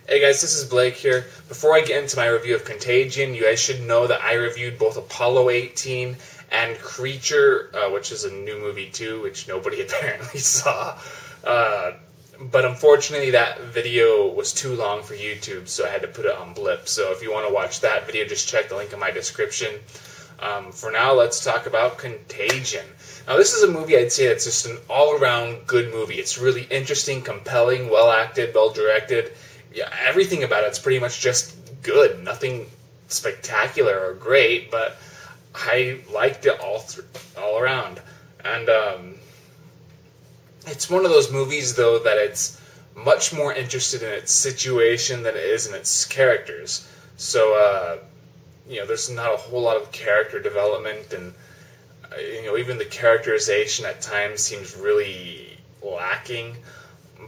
Hey guys, this is Blake here. Before I get into my review of Contagion, you guys should know that I reviewed both Apollo 18 and Creature, which is a new movie too, which nobody apparently saw. But unfortunately that video was too long for YouTube, so I had to put it on Blip. So if you want to watch that video, just check the link in my description. For now, let's talk about Contagion. Now, this is a movie I'd say that's just an all-around good movie. It's really interesting, compelling, well-acted, well-directed. Yeah, everything about it's pretty much just good. Nothing spectacular or great, but I liked it all around. And it's one of those movies, though, that it's much more interested in its situation than it is in its characters. So, there's not a whole lot of character development, and even the characterization at times seems really lacking.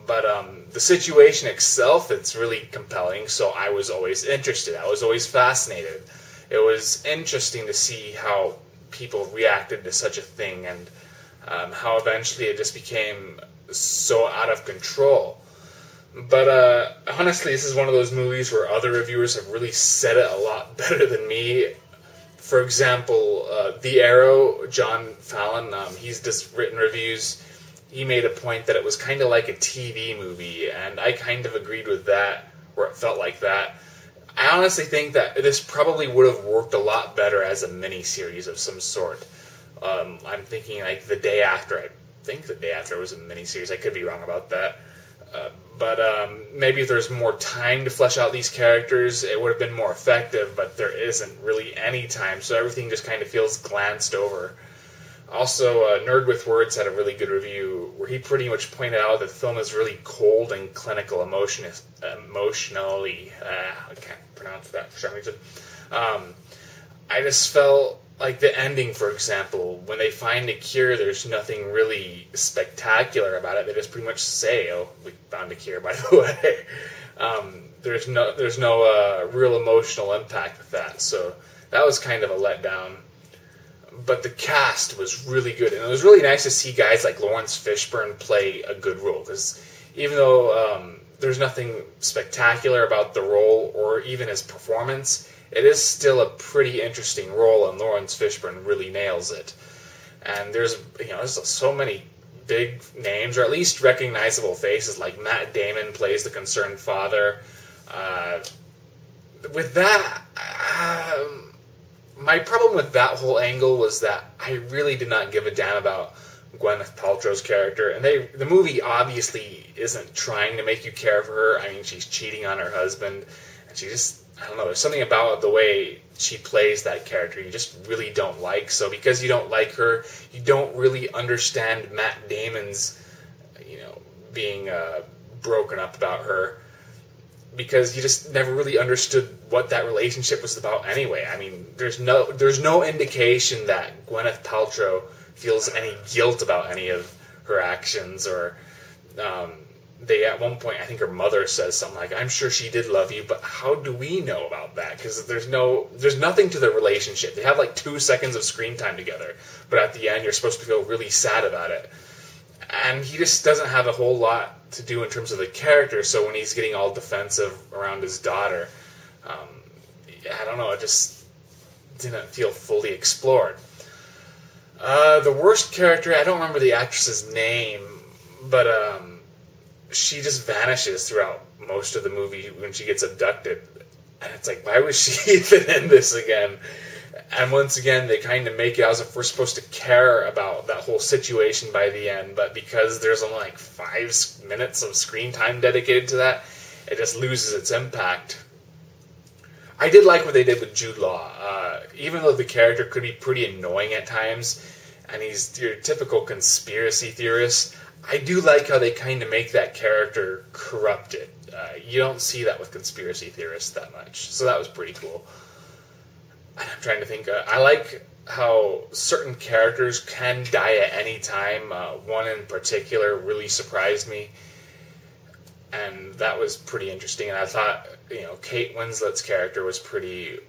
But the situation itself, it's really compelling, so I was always interested. I was always fascinated. It was interesting to see how people reacted to such a thing, and how eventually it just became so out of control. But honestly, this is one of those movies where other reviewers have really said it a lot better than me. For example, The Arrow, John Fallon, he's just written reviews. He made a point that it was kind of like a TV movie, and I kind of agreed with that, where it felt like that. I honestly think that this probably would have worked a lot better as a miniseries of some sort. I'm thinking like The Day After. I think The Day After was a miniseries. I could be wrong about that. But maybe if there's more time to flesh out these characters, it would have been more effective, but there isn't really any time, so everything just kind of feels glanced over. Also, Nerd with Words had a really good review where he pretty much pointed out that the film is really cold and clinical emotionally. I can't pronounce that for some reason. I just felt like the ending, for example, when they find a cure, there's nothing really spectacular about it. They just pretty much say, "Oh, we found a cure, by the way." There's no real emotional impact with that, so that was kind of a letdown. But the cast was really good, and it was really nice to see guys like Lawrence Fishburne play a good role, because even though there's nothing spectacular about the role or even his performance, it is still a pretty interesting role, and Lawrence Fishburne really nails it. And there's so many big names, or at least recognizable faces, like Matt Damon plays the concerned father. With that, my problem with that whole angle was that I really did not give a damn about Gwyneth Paltrow's character, and the movie obviously isn't trying to make you care for her. I mean, she's cheating on her husband, and she just, I don't know, there's something about the way she plays that character you just really don't like. So because you don't like her, you don't really understand Matt Damon's, being broken up about her, because you just never really understood what that relationship was about anyway. I mean, there's no indication that Gwyneth Paltrow feels any guilt about any of her actions, or they, at one point, I think her mother says something like, "I'm sure she did love you," but how do we know about that? Because there's nothing to the relationship. They have like 2 seconds of screen time together, but at the end you're supposed to feel really sad about it. And he just doesn't have a whole lot to do in terms of the character, so when he's getting all defensive around his daughter, I don't know, it just didn't feel fully explored. The worst character, I don't remember the actress's name, but she just vanishes throughout most of the movie when she gets abducted. And it's like, why was she even in this again? And once again, they kind of make it as if we're supposed to care about that whole situation by the end, but because there's only like 5 minutes of screen time dedicated to that, it just loses its impact. I did like what they did with Jude Law. Even though the character could be pretty annoying at times, and he's your typical conspiracy theorist, I do like how they kind of make that character corrupted. You don't see that with conspiracy theorists that much, so that was pretty cool. I'm trying to think. I like how certain characters can die at any time. One in particular really surprised me, and that was pretty interesting. And I thought, Kate Winslet's character was pretty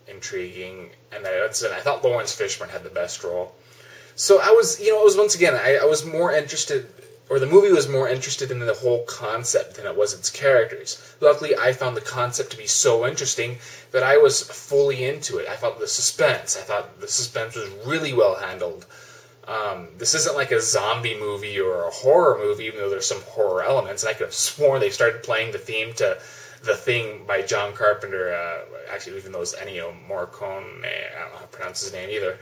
intriguing, and I thought Lawrence Fishburne had the best role. So I was, it was once again, I was more interested or the movie was more interested in the whole concept than it was its characters. Luckily, I found the concept to be so interesting that I was fully into it. I thought the suspense was really well handled. This isn't like a zombie movie or a horror movie, even though there's some horror elements. And I could have sworn they started playing the theme to The Thing by John Carpenter, actually, even though it's Ennio Morricone, I don't know how to pronounce his name either,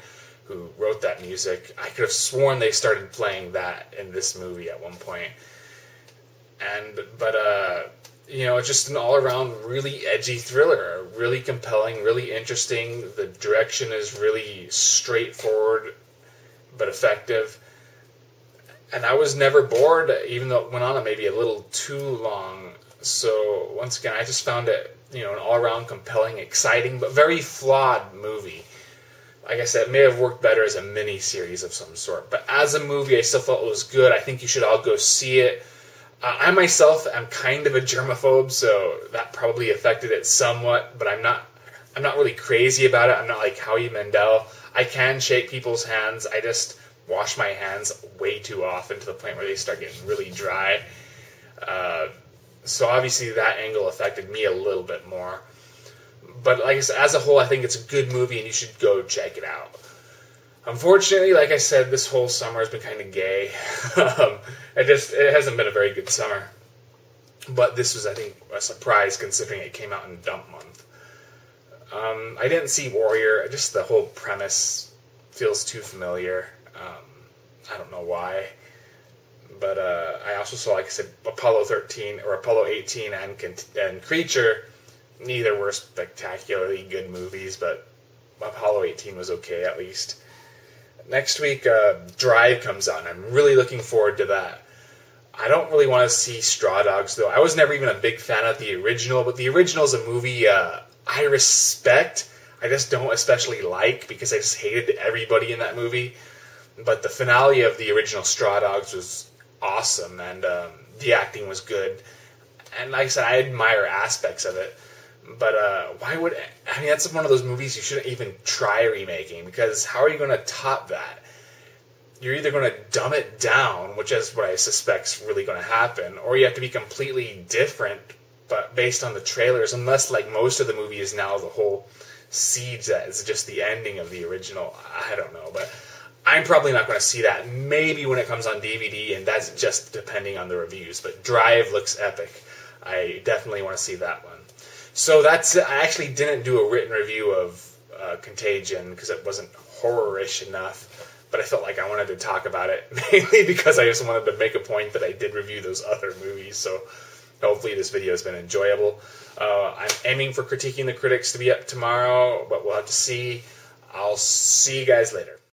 who wrote that music. I could have sworn they started playing that in this movie at one point. But it's just an all-around really edgy thriller, really compelling, really interesting. The direction is really straightforward but effective. And I was never bored, even though it went on maybe a little too long. So once again, I just found it, an all-around compelling, exciting, but very flawed movie. Like I said, it may have worked better as a mini-series of some sort. But as a movie, I still thought it was good. I think you should all go see it. I myself am kind of a germaphobe, so that probably affected it somewhat. But I'm not really crazy about it. I'm not like Howie Mandel. I can shake people's hands. I just wash my hands way too often to the point where they start getting really dry. So obviously that angle affected me a little bit more. But like I said, as a whole, I think it's a good movie and you should go check it out. Unfortunately, like I said, this whole summer has been kind of gay. It hasn't been a very good summer. But this was, I think, a surprise considering it came out in dump month. I didn't see Warrior. Just the whole premise feels too familiar. I don't know why. But I also saw, like I said, Apollo 18 and Creature. Neither were spectacularly good movies, but Apollo 18 was okay at least. Next week, Drive comes out, and I'm really looking forward to that. I don't really want to see Straw Dogs, though. I was never even a big fan of the original, but the original is a movie I respect. I just don't especially like, because I just hated everybody in that movie. But the finale of the original Straw Dogs was awesome, and the acting was good. And like I said, I admire aspects of it. But that's one of those movies you shouldn't even try remaking, because how are you going to top that? You're either going to dumb it down, which is what I suspect is really going to happen, or you have to be completely different, but based on the trailers, unless like most of the movie is now the whole siege that is just the ending of the original. I don't know, but I'm probably not going to see that. Maybe when it comes on DVD, and that's just depending on the reviews. But Drive looks epic. I definitely want to see that one. So that's it. I actually didn't do a written review of Contagion because it wasn't horror-ish enough, but I felt like I wanted to talk about it, mainly because I just wanted to make a point that I did review those other movies, so hopefully this video has been enjoyable. I'm aiming for Critiquing the Critics to be up tomorrow, but we'll have to see. I'll see you guys later.